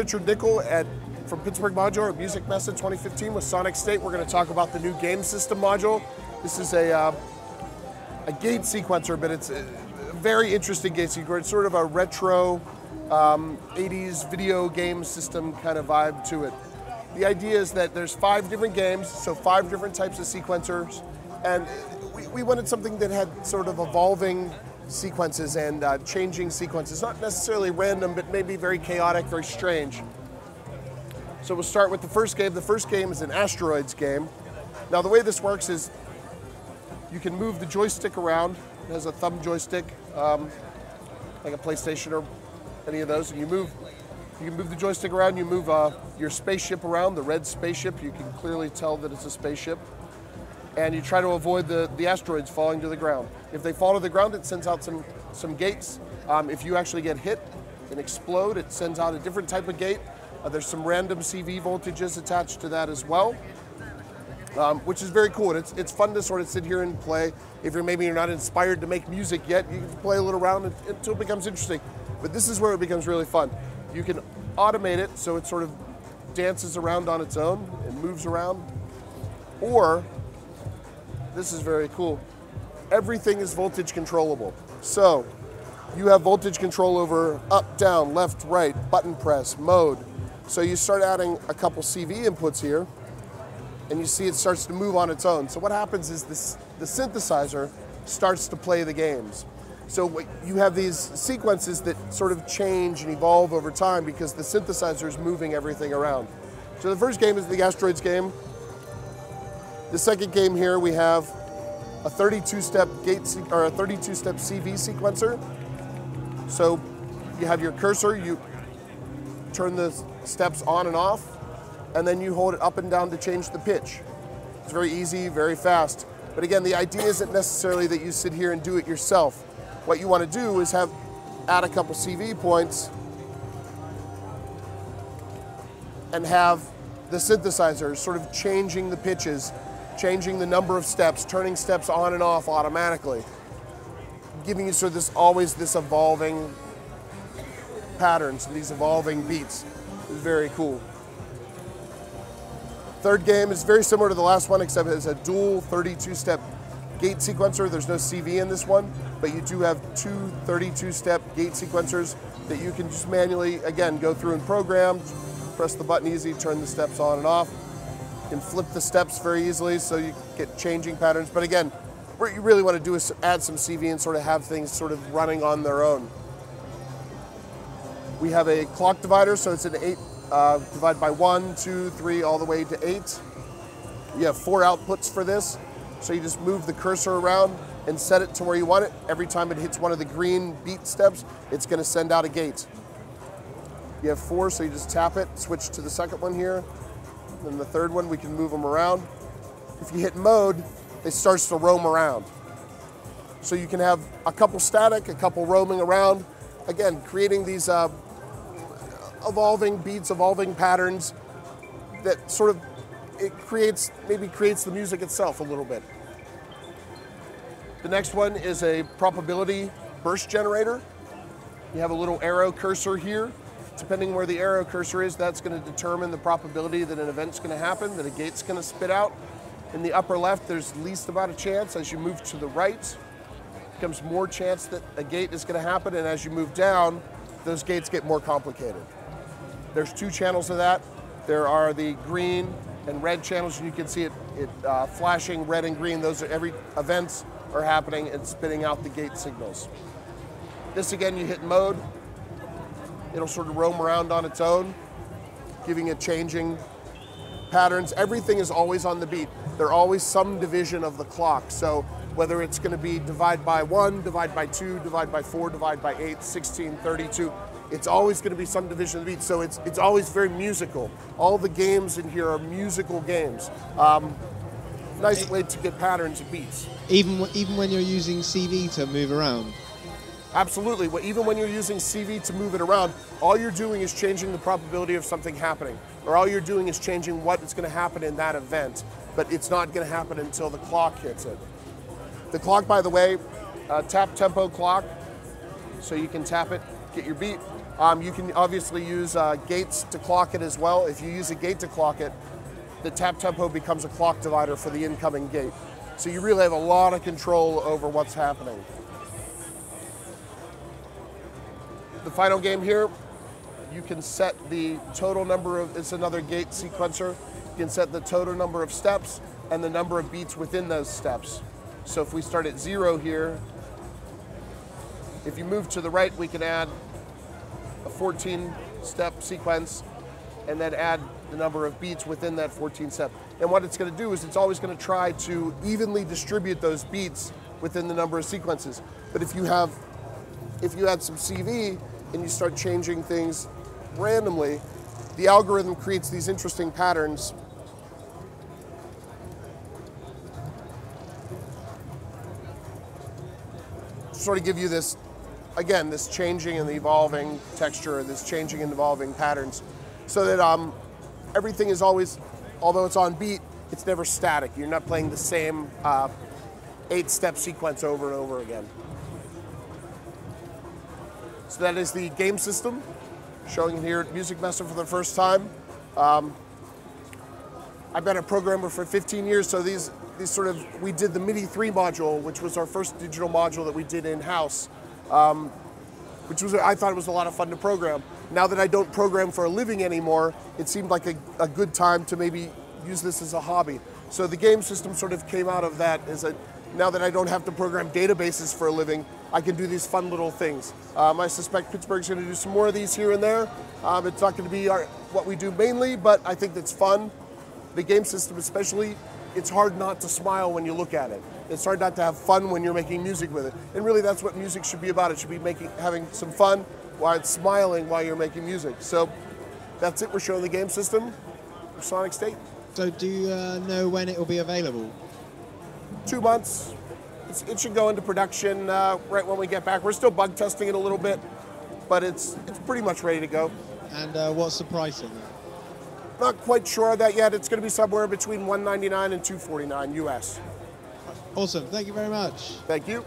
Richard Nickel from Pittsburgh Modular at Music MESSE 2015 with Sonic State. We're going to talk about the new game system module. This is a gate sequencer, but it's a very interesting gate sequencer. It's sort of a retro 80s video game system kind of vibe to it. The idea is that there's 5 different games, so 5 different types of sequencers, and we wanted something that had sort of evolving sequences and changing sequences, not necessarily random, but maybe very chaotic, very strange. So we'll start with the first game. The first game is an Asteroids game. Now the way this works is you can move the joystick around. It has a thumb joystick, like a PlayStation or any of those, and you can move the joystick around, you move your spaceship around, the red spaceship. You can clearly tell that it's a spaceship. And you try to avoid the asteroids falling to the ground. If they fall to the ground, it sends out some gates. If you actually get hit and explode, it sends out a different type of gate. There's some random CV voltages attached to that as well, which is very cool. It's fun to sort of sit here and play. If maybe you're not inspired to make music yet, you can play a little around until it becomes interesting. But this is where it becomes really fun. You can automate it so it sort of dances around on its own and moves around. Or, this is very cool, everything is voltage controllable. So you have voltage control over up, down, left, right, button press, mode. So you start adding a couple CV inputs here, and you see it starts to move on its own. So what happens is the synthesizer starts to play the games. So you have these sequences that sort of change and evolve over time because the synthesizer is moving everything around. So the first game is the Asteroids game. The second game here, we have a 32-step or a 32-step CV sequencer. So you have your cursor, you turn the steps on and off, and then you hold it up and down to change the pitch. It's very easy, very fast. But again, the idea isn't necessarily that you sit here and do it yourself. What you want to do is add a couple CV points and have the synthesizer sort of changing the pitches, changing the number of steps, turning steps on and off automatically, giving you sort of always this evolving patterns, these evolving beats. It's very cool. Third game is very similar to the last one, except it's a dual 32-step gate sequencer. There's no CV in this one, but you do have 2 32-step gate sequencers that you can just manually, again, go through and program, press the button easy, turn the steps on and off. You can flip the steps very easily so you get changing patterns. But again, what you really want to do is add some CV and sort of have things sort of running on their own. We have a clock divider, so it's an 8, divided by 1, 2, 3, all the way to 8. You have 4 outputs for this. So you just move the cursor around and set it to where you want it. Every time it hits one of the green beat steps, it's going to send out a gate. You have 4, so you just tap it, switch to the second one here. Then the third one, we can move them around. If you hit mode, it starts to roam around. So you can have a couple static, a couple roaming around. Again, creating these evolving beats, evolving patterns that sort of maybe creates the music itself a little bit. The next one is a probability burst generator. You have a little arrow cursor here. Depending where the arrow cursor is, that's going to determine the probability that an event's going to happen, that a gate's going to spit out. In the upper left, there's least amount of chance. As you move to the right, becomes more chance that a gate is going to happen, and as you move down, those gates get more complicated. There's 2 channels of that. There are the green and red channels, and you can see it flashing red and green. Those are every events are happening and spitting out the gate signals. This again, you hit mode, it'll sort of roam around on its own, giving it changing patterns. Everything is always on the beat. There's always some division of the clock. So whether it's going to be divide by 1, divide by 2, divide by 4, divide by 8, 16, 32, it's always going to be some division of the beat. So it's always very musical. All the games in here are musical games. Nice way to get patterns of beats. Even when you're using CV to move around? Absolutely. Even when you're using CV to move it around, all you're doing is changing the probability of something happening, or all you're doing is changing what is going to happen in that event, but it's not going to happen until the clock hits it. The clock, by the way, tap tempo clock, so you can tap it, get your beat, You can obviously use gates to clock it as well. If you use a gate to clock it, the tap tempo becomes a clock divider for the incoming gate. So you really have a lot of control over what's happening. The final game here, you can set the total number of, it's another gate sequencer. You can set the total number of steps and the number of beats within those steps. So if we start at 0 here, if you move to the right, we can add a 14-step sequence and then add the number of beats within that 14-step. And what it's going to do is it's always going to try to evenly distribute those beats within the number of sequences. But if you add some CV and you start changing things randomly, the algorithm creates these interesting patterns. Sort of give you this, again, this changing and evolving texture, this changing and evolving patterns, so that everything is always, although it's on beat, it's never static. You're not playing the same 8-step sequence over and over again. So that is the game system, showing it here at Music MESSE for the first time. I've been a programmer for 15 years, so these sort of, we did the MIDI 3 module, which was our first digital module that we did in-house, which was, I thought it was a lot of fun to program. Now that I don't program for a living anymore, it seemed like a good time to maybe use this as a hobby. So the game system sort of came out of that as now that I don't have to program databases for a living, I can do these fun little things. I suspect Pittsburgh's going to do some more of these here and there. It's not going to be what we do mainly, but I think that's fun. The game system especially, it's hard not to smile when you look at it. It's hard not to have fun when you're making music with it. And really that's what music should be about. It should be having some fun while it's smiling while you're making music. So that's it. We're showing the game system for Sonic State. So do you know when it will be available? 2 months. It should go into production right when we get back. We're still bug testing it a little bit, but it's pretty much ready to go. And what's the pricing? Not quite sure of that yet. It's going to be somewhere between $199 and $249 US. Awesome. Thank you very much. Thank you.